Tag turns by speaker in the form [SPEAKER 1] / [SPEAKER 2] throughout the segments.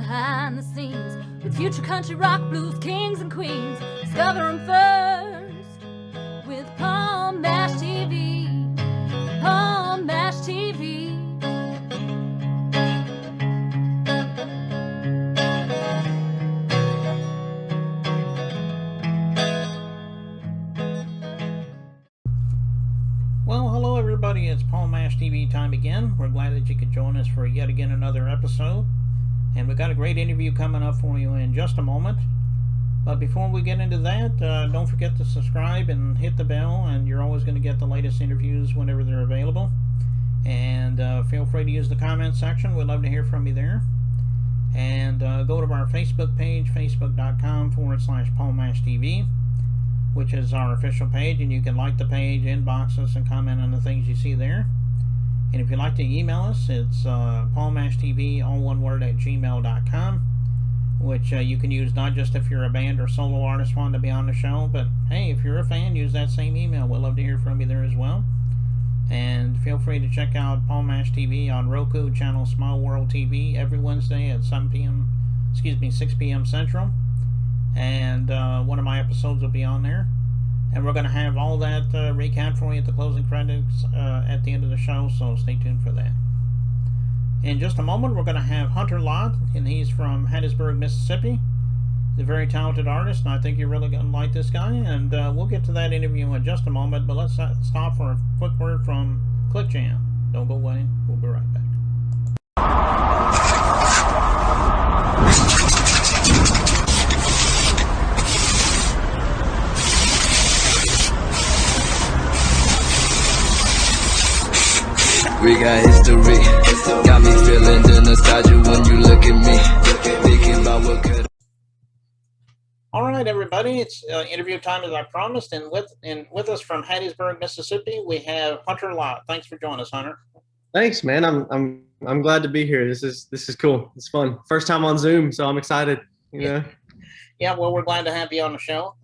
[SPEAKER 1] behind the scenes with future country rock blues kings and queens. Discover them first with Paul Mash TV. Paul Mash TV.
[SPEAKER 2] Well, hello everybody, it's Paul Mash TV time again. We're glad that you could join us for yet again another episode. And we've got a great interview coming up for you in just a moment. But before we get into that, don't forget to subscribe and hit the bell, and you're always going to get the latest interviews whenever they're available. And feel free to use the comment section. We'd love to hear from you there. And go to our Facebook page, facebook.com/Paul Mash TV, which is our official page, and you can like the page, inbox us, and comment on the things you see there. And if you'd like to email us, it's paulmashtv, all one word, at gmail.com, which you can use not just if you're a band or solo artist wanting to be on the show, but hey, if you're a fan, use that same email. We'd love to hear from you there as well. And feel free to check out Paul Mash TV on Roku, channel Small World TV, every Wednesday at 6 p.m. Central. And one of my episodes will be on there, and we're going to have all that recap for you at the closing credits at the end of the show, so stay tuned for that. In just a moment, we're going to have Hunter Lott, and he's from Hattiesburg, Mississippi. He's a very talented artist, and I think you're really going to like this guy, and we'll get to that interview in just a moment, but let's stop for a quick word from Click Jam. Don't go away, we'll be right back.
[SPEAKER 3] We got history, got me feeling the nostalgia when you look at me, thinking about what could.
[SPEAKER 2] All right, everybody, it's interview time as I promised, and with us from Hattiesburg, Mississippi, we have Hunter Lott. Thanks for joining us, Hunter.
[SPEAKER 4] Thanks, man. I'm glad to be here. This is cool. It's fun. First time on Zoom, so I'm excited.
[SPEAKER 2] Yeah, well, we're glad to have you on the show.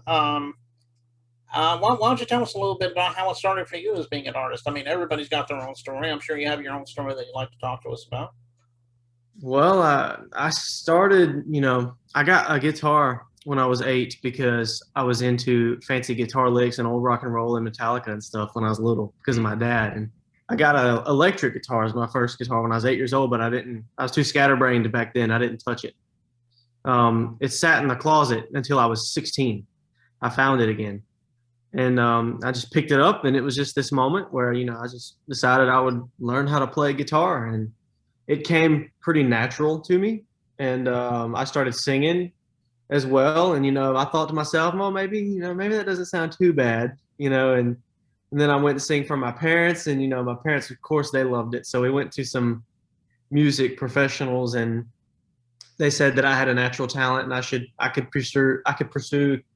[SPEAKER 2] Why don't you tell us a little bit about how it started for you as being an artist? I mean, everybody's got their own story. I'm sure you have your own story that you'd like to talk to us about.
[SPEAKER 4] Well, I started, I got a guitar when I was 8 because I was into fancy guitar licks and old rock and roll and Metallica and stuff when I was little because of my dad. And I got an electric guitar as my first guitar when I was 8 years old, but I was too scatterbrained back then. I didn't touch it. It sat in the closet until I was 16. I found it again. And I just picked it up, and it was just this moment where, I just decided I would learn how to play guitar, and it came pretty natural to me. And I started singing as well. And, I thought to myself, well, maybe that doesn't sound too bad, and then I went to sing for my parents, and, my parents, of course, they loved it. So we went to some music professionals, and they said that I had a natural talent and I could pursue a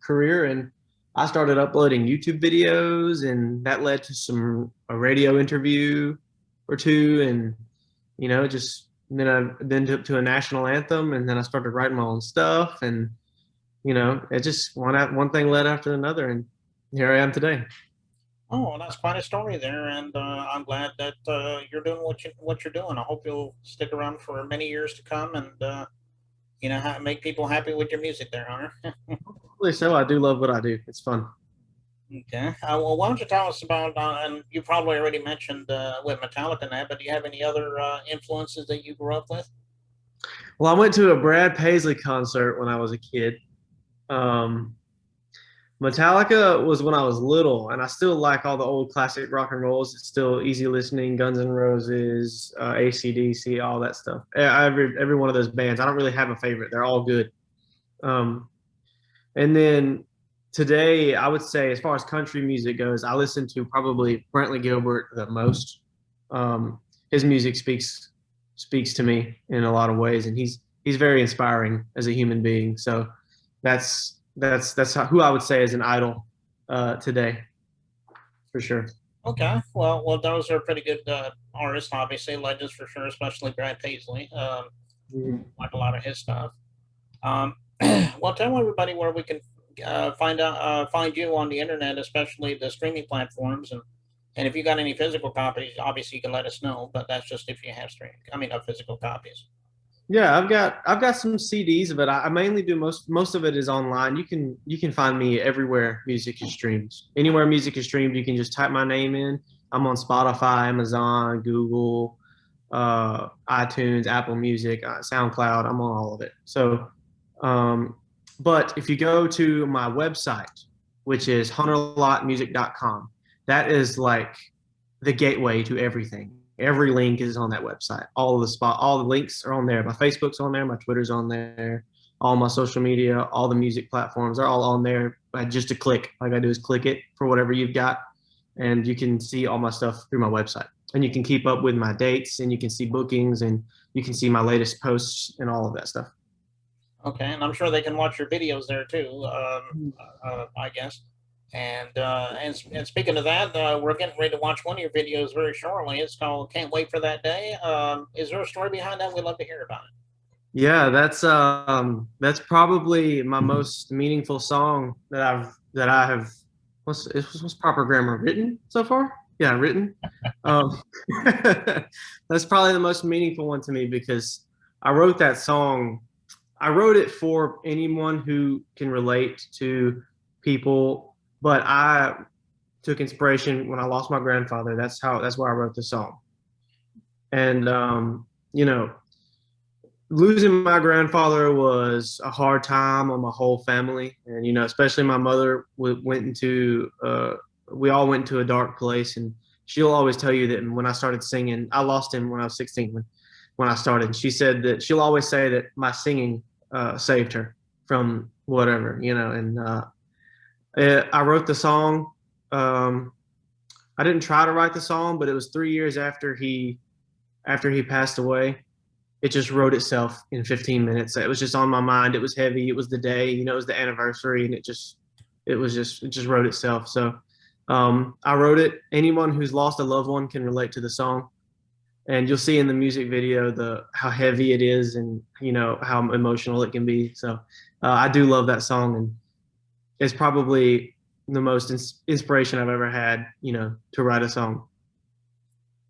[SPEAKER 4] career. And I started uploading YouTube videos, and that led to a radio interview or two, and then to a national anthem, and then I started writing my own stuff, and it just one thing led after another, and here I am today.
[SPEAKER 2] Oh, well, that's quite a story there, and I'm glad that you're doing what you're doing. I hope you'll stick around for many years to come, and make people happy with your music there, Hunter.
[SPEAKER 4] So I do love what I do. It's fun.
[SPEAKER 2] Okay. Well, why don't you tell us about, and you probably already mentioned with Metallica and that, but do you have any other influences that you grew up with?
[SPEAKER 4] Well, I went to a Brad Paisley concert when I was a kid. Metallica was when I was little, and I still like all the old classic rock and rolls. It's still easy listening, Guns N' Roses, AC/DC, all that stuff. Every one of those bands. I don't really have a favorite. They're all good. And then today, I would say, as far as country music goes, I listen to probably Brantley Gilbert the most. His music speaks to me in a lot of ways, and he's very inspiring as a human being. So that's who I would say is an idol today, for sure.
[SPEAKER 2] Okay, well, those are pretty good artists, obviously, legends for sure, especially Brad Paisley. Like a lot of his stuff. Well, tell everybody where we can find you on the internet, especially the streaming platforms, and if you got any physical copies, obviously you can let us know. But that's just if you have physical copies.
[SPEAKER 4] Yeah, I've got some CDs, but I mainly do most of it is online. You can find me everywhere music is streamed. Anywhere music is streamed, you can just type my name in. I'm on Spotify, Amazon, Google, iTunes, Apple Music, SoundCloud. I'm on all of it. So, um, but if you go to my website, which is hunterlottmusic.com, that is like the gateway to everything. Every link is on that website. All the links are on there. My Facebook's on there. My Twitter's on there. All my social media, all the music platforms are all on there. Just a click. All I gotta do is click it for whatever you've got, and you can see all my stuff through my website. And you can keep up with my dates, and you can see bookings, and you can see my latest posts and all of that stuff.
[SPEAKER 2] Okay, and I'm sure they can watch your videos there too. I guess. And speaking of that, we're getting ready to watch one of your videos very shortly. It's called "Can't Wait for That Day." Is there a story behind that? We'd love to hear about it.
[SPEAKER 4] Yeah, that's probably my most meaningful song that I have what's proper grammar, written so far? Yeah, written. Um, that's probably the most meaningful one to me because I wrote that song. I wrote it for anyone who can relate to people, but I took inspiration when I lost my grandfather. That's why I wrote the song. And you know, losing my grandfather was a hard time on my whole family, and especially my mother went into we all went to a dark place, and she'll always tell you that when I started singing, I lost him when I was 16 when I started. She said that she'll always say that my singing saved her from whatever, and I wrote the song. I didn't try to write the song, but it was 3 years after he passed away. It just wrote itself in 15 minutes. It was just on my mind. It was heavy. It was the day, it was the anniversary, and it just wrote itself. So I wrote it. Anyone who's lost a loved one can relate to the song, and you'll see in the music video how heavy it is, and how emotional it can be. So I do love that song, and it's probably the most inspiration I've ever had, to write a song.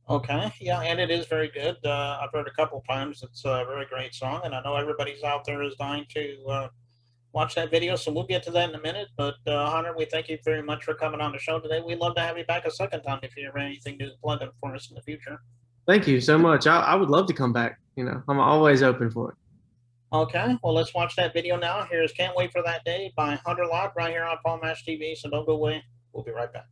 [SPEAKER 2] Okay, yeah, and it is very good. I've heard a couple times. It's a very great song, and I know everybody's out there is dying to watch that video. So we'll get to that in a minute. But Hunter, we thank you very much for coming on the show today. We'd love to have you back a second time if you have anything to plug in for us in the future.
[SPEAKER 4] Thank you so much. I would love to come back. I'm always open for it.
[SPEAKER 2] Okay, well, let's watch that video now. Here's "Can't Wait for That Day" by Hunter Lott right here on Paul Mash TV. So don't go away. We'll be right back.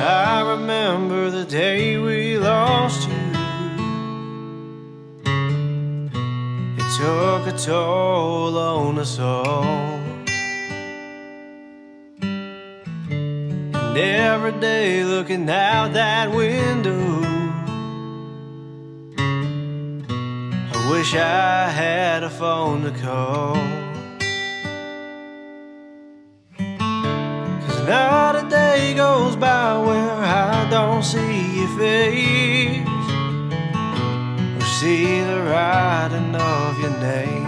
[SPEAKER 5] I remember the day we lost you. It took a toll on us all. And every day looking out that window, I wish I had a phone to call. Not a day goes by where I don't see your face or see the writing of your name.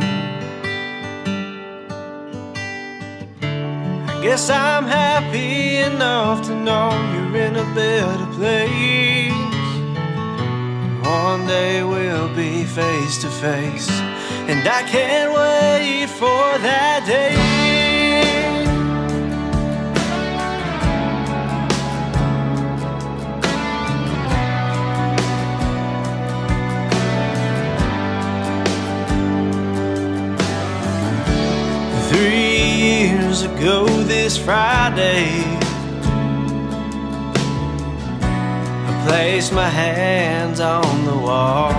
[SPEAKER 5] I guess I'm happy enough to know you're in a better place. One day we'll be face to face, and I can't wait for that day. 3 years ago this Friday, I placed my hands on the wall,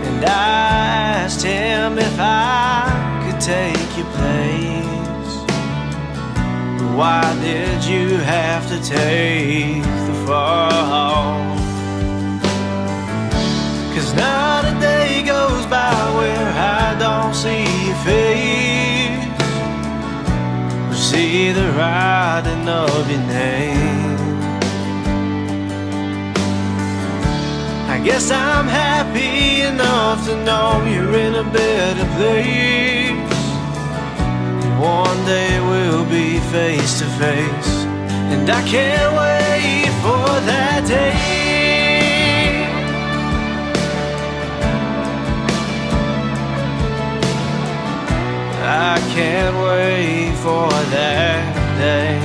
[SPEAKER 5] and I asked him if I could take your place. Why did you have to take the fall? 'Cause not a day goes by where I don't see your face, or see the writing of your name. I guess I'm happy enough to know you're in a better place. One day we'll be face to face, and I can't wait for that day. I can't wait for that day.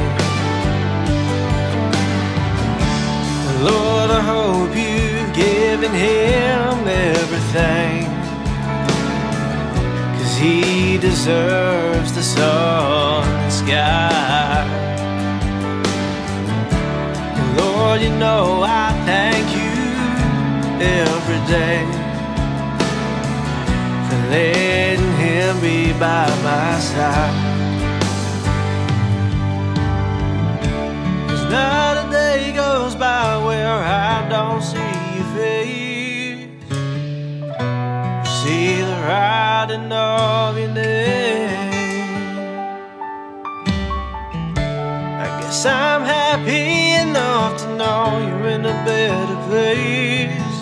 [SPEAKER 5] Lord, I hope you've given him everything, 'cause he deserves the sun and sky. And Lord, you know I thank you every day for letting him be by my side. 'Cause not a day goes by where I don't see your face, see the writing of your name. I guess I'm happy enough to know you're in a better place.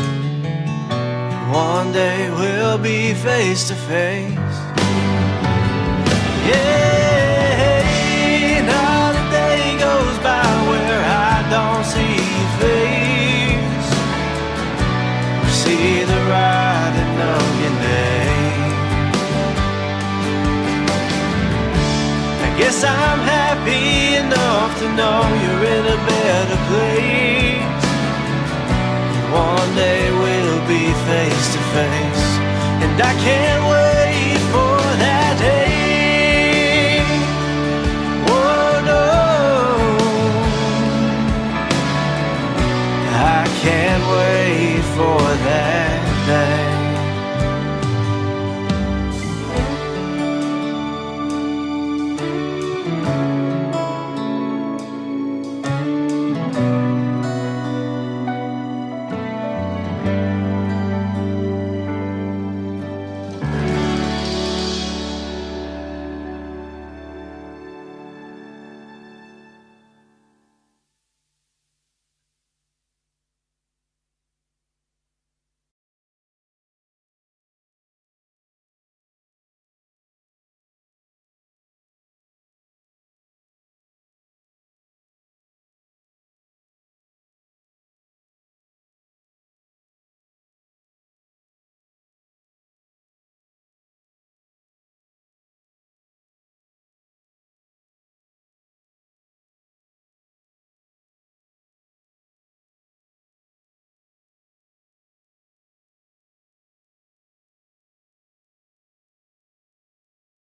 [SPEAKER 5] One day we'll be face to face. Yeah, not a day goes by where I don't see your face, or see the writing of your name. I guess I'm happy enough to know you're in a better place. One day we'll be face to face, and I can't wait